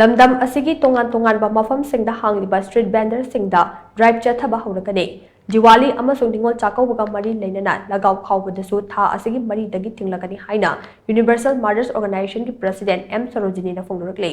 ꯂꯝꯗꯝ ꯑꯁꯤꯒꯤ ꯇꯣꯉꯥꯟ-ꯇꯣꯉꯥꯟꯕ ꯃꯐꯝꯁꯤꯡꯗ ꯍꯥꯡꯂꯤꯕ ꯁ꯭ꯇ꯭ꯔꯤꯠ ꯚꯦꯟꯗꯔꯁꯤꯡꯗ ꯗ꯭ꯔꯥꯏꯚ ꯆꯠꯊꯕ ꯍꯧꯔꯒꯅꯤ꯫ ꯗꯤꯋꯥꯂꯤ ꯑꯃꯁꯨꯡ ꯅꯤꯡꯉꯣꯜ ꯆꯥꯛꯀꯧꯕꯒ ꯃꯔꯤ ꯂꯩꯅꯅ ꯂꯒꯥꯎ ꯈꯥꯎꯕꯗꯁꯨ ꯊꯥ ꯑꯁꯤꯒꯤ 4ꯗꯒꯤ ꯊꯤꯡꯂꯒꯅꯤ ꯍꯥꯏꯅ ꯌꯨꯅꯤꯚꯔꯁꯦꯜ ꯃꯥꯗꯔꯁ ꯑꯣꯔꯒꯅꯥꯏꯖꯦꯁꯟꯒꯤ ꯄ꯭ꯔꯁꯤꯗꯦꯟꯠ ꯑꯦꯝ ꯁꯣꯔꯣꯖꯤꯅꯤꯅ ꯐꯣꯡꯗꯣꯔꯛꯂꯤ꯫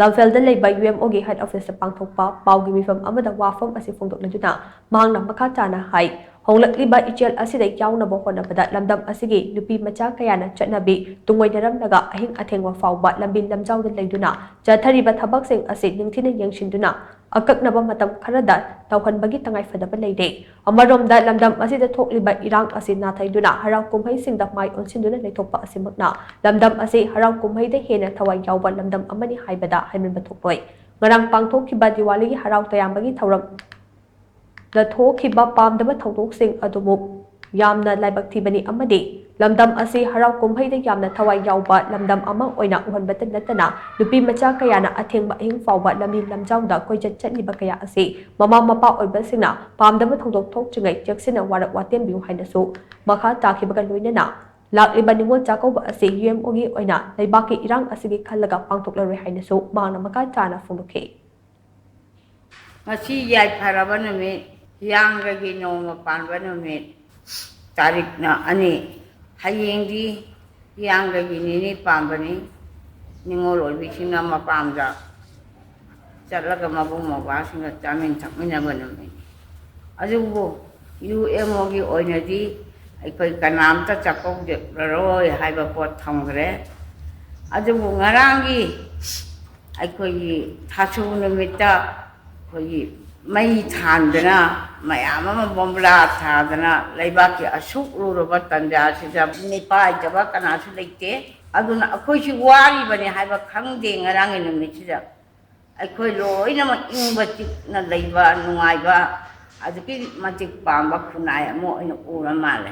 ꯂꯝꯐꯦꯜꯗ ꯂꯩꯕ UMOꯒꯤ ꯍꯦꯗ ꯑꯣꯐꯤꯁꯇ ꯄꯥꯡꯊꯣꯛꯄ ꯄꯥꯎꯒꯤ ꯃꯤꯐꯝ ꯑꯃꯗ ꯋꯥꯐꯝ ꯑꯁꯤ ꯐꯣꯡꯗꯣꯛꯂꯗꯨꯅ ꯃꯍꯥꯛꯅ ꯃꯈꯥ ꯇꯥꯅ ꯍꯥꯏ ꯍꯣꯡꯂꯛꯂꯤꯕ ꯏꯆꯦꯜ ꯑꯁꯤꯗ ꯌꯥꯎꯅꯕ ꯍꯣꯠꯅꯕꯗ ꯂꯝꯗꯝ ꯑꯁꯤꯒꯤ ꯅꯨꯄꯤ ꯃꯆꯥ ꯀꯌꯥꯅ ꯆꯠꯅꯕꯤ ꯇꯨꯡꯑꯣꯏꯅꯔꯝꯂꯒ ꯑꯍꯤꯡ ꯑꯊꯦꯡꯕ ꯐꯥꯎꯕ ꯂꯝꯕꯤ ꯂꯝꯖꯥꯎꯗ ꯂꯩꯗꯨꯅ ꯆꯠꯊꯔꯤꯕ ꯊꯕꯛꯁꯤꯡ ꯑꯁꯤ ꯅꯤꯡꯊꯤꯅ ꯌꯦꯡꯁꯤꯟꯗꯨꯅ ꯑꯀꯛꯅꯕ ꯃꯇꯝ ꯈꯔꯗ ꯇꯧꯍꯟꯕꯒꯤ ꯇꯉꯥꯏꯐꯗꯕ ꯂꯩꯔꯦ꯫ ꯑꯃꯔꯣꯝꯗ ꯂꯝꯗꯝ ꯑꯁꯤꯗ ꯊꯣꯛꯂꯤꯕ ꯏꯔꯥꯡ ꯑꯁꯤ ꯅꯥꯊꯩꯗꯨꯅ ꯍꯔꯥꯎ ꯀꯨꯝꯍꯩꯁꯤꯡꯗ ꯃꯥꯏ ꯑꯣꯟꯁꯤꯟꯗꯨꯅ ꯂꯩꯊꯣꯛꯄ ꯑꯁꯤꯃꯛꯅ ꯂꯝꯗꯝ ꯑꯁꯤ ꯍꯔꯥꯎ ꯀꯨꯝꯍꯩꯗ ꯍꯦꯟꯅ ꯊꯋꯥꯏ ꯌꯥꯎꯕ ꯂꯝꯗꯝ ꯑꯃꯅꯤ ꯍꯥꯏꯕꯗ ꯍꯥꯏꯃꯟꯕ ꯊꯣꯛꯂꯣꯏ꯫ ꯉꯔꯥꯡ ꯄꯥꯡꯊꯣꯛꯈꯤꯕ ꯗꯤꯋꯥꯂꯤꯒꯤ ꯍꯔꯥꯎ ꯇꯌꯥꯝꯕꯒꯤ ꯊꯧꯔꯝꯗ ꯊꯣꯛꯈꯤꯕ ꯄꯥꯝꯗꯕ ꯊꯧꯗꯣꯛꯁꯤꯡ ꯑꯗꯨꯃꯨꯛ ꯌꯥꯝꯅ ꯂꯥꯏꯕꯛ ꯊꯤꯕꯅꯤ ꯑꯃꯗꯤ ꯂꯝꯗꯝ ꯑꯁꯤ ꯍꯔꯥꯎ ꯀꯨꯝꯍꯩꯗ ꯌꯥꯝꯅ ꯊꯋꯥꯏ ꯌꯥꯎꯕ ꯂꯝꯗꯝ ꯑꯃ ꯑꯣꯏꯅ ꯎꯍꯟꯕꯇ ꯅꯠꯇꯅ ꯅꯨꯄꯤ ꯃꯆꯥ ꯀꯌꯥꯅ ꯑꯊꯦꯡꯕ ꯑꯍꯤꯡ ꯐꯥꯎꯕ ꯂꯝꯕꯤ ꯂꯝꯖꯥꯎꯗ ꯀꯣꯏꯆꯠ ꯆꯠꯂꯤꯕ ꯀꯌꯥ ꯑꯁꯤ ꯃꯃꯥ ꯃꯄꯥ ꯑꯣꯏꯕꯁꯤꯡꯅ ꯄꯥꯝꯗꯕ ꯊꯧꯗꯣꯛ ꯊꯣꯛꯇ꯭ꯔꯤꯉꯩ ꯆꯦꯛꯁꯤꯟꯅ ꯋꯥꯔꯛ ꯋꯥꯇꯦꯝꯕꯤꯌꯨ ꯍꯥꯏꯅꯁꯨ ꯃꯈꯥ ꯇꯥꯈꯤꯕꯒ ꯂꯣꯏꯅꯅ ꯂꯥꯛꯂꯤꯕ ꯅꯤꯡꯉꯣꯜ ꯆꯥꯛꯀꯧꯕ ꯑꯁꯤ UMOꯒꯤ ꯑꯣꯏꯅ ꯂꯩꯕꯥꯛꯀꯤ ꯏꯔꯥꯡ ꯑꯁꯤꯒꯤ ꯈꯜꯂꯒ ꯄꯥꯡꯊꯣꯛꯂꯔꯣꯏ ꯍꯥꯏꯅꯁꯨ ꯃꯍꯥꯛꯅ ꯃꯈꯥ ꯇꯥꯅ ꯐꯣꯡꯗꯣꯛꯈꯤ꯫ ꯉꯁꯤ ꯌꯥꯏꯐꯔꯕ ꯅꯨꯃꯤꯠ ꯍꯤꯌꯥꯡꯒꯩꯒꯤ ꯅꯣꯡꯃ ꯄꯥꯟꯕ ꯅꯨꯃꯤꯠ ꯇꯥꯔꯤꯛꯅ 2 ꯍꯌꯦꯡꯗꯤ ꯍꯤꯌꯥꯡꯒꯩꯒꯤ ꯅꯤꯅꯤ ꯄꯥꯟꯕꯅꯤ꯫ ꯅꯤꯡꯉꯣꯜ ꯑꯣꯏꯕꯤꯁꯤꯡꯅ ꯃꯄꯥꯝꯗ ꯆꯠꯂꯒ ꯃꯕꯨꯡ ꯃꯧꯄ꯭ꯋꯥꯁꯤꯡꯒ ꯆꯥꯃꯤꯟ ꯊꯛꯃꯤꯟꯅꯕ ꯅꯨꯃꯤꯠ ꯑꯗꯨꯕꯨ UMOꯒꯤ ꯑꯣꯏꯅꯗꯤ ꯑꯩꯈꯣꯏ ꯀꯅꯥꯝꯇ ꯆꯥꯛꯀꯧꯖꯔꯔꯣꯏ ꯍꯥꯏꯕ ꯄꯣꯠ ꯊꯝꯈ꯭ꯔꯦ꯫ ꯑꯗꯨꯕꯨ ꯉꯔꯥꯡꯒꯤ ꯑꯩꯈꯣꯏꯒꯤ ꯊꯥꯁꯨ ꯅꯨꯃꯤꯠꯇ ꯑꯩꯈꯣꯏꯒꯤ ꯃꯩ ꯊꯥꯟꯗꯅ ꯃꯌꯥꯝ ꯑꯃ ꯕꯣꯝꯕ꯭ꯂꯥ ꯊꯥꯗꯅ ꯂꯩꯕꯥꯛꯀꯤ ꯑꯁꯨꯛ ꯂꯨꯔꯕ ꯇꯟꯖꯥꯁꯤꯗ ꯅꯤꯄꯥꯏꯖꯕ ꯀꯅꯥꯁꯨ ꯂꯩꯇꯦ꯫ ꯑꯗꯨꯅ ꯑꯩꯈꯣꯏꯁꯤ ꯋꯥꯔꯤꯕꯅꯤ ꯍꯥꯏꯕ ꯈꯪꯗꯦ꯫ ꯉꯔꯥꯡꯒꯤ ꯅꯨꯃꯤꯠꯁꯤꯗ ꯑꯩꯈꯣꯏ ꯂꯣꯏꯅꯃꯛ ꯏꯪꯕ ꯆꯤꯛꯅ ꯂꯩꯕ ꯅꯨꯡꯉꯥꯏꯕ ꯑꯗꯨꯛꯀꯤ ꯃꯇꯤꯛ ꯄꯥꯝꯕ ꯈꯨꯟꯅꯥꯏ ꯑꯃ ꯑꯣꯏꯅ ꯎꯔ ꯃꯥꯜꯂꯦ꯫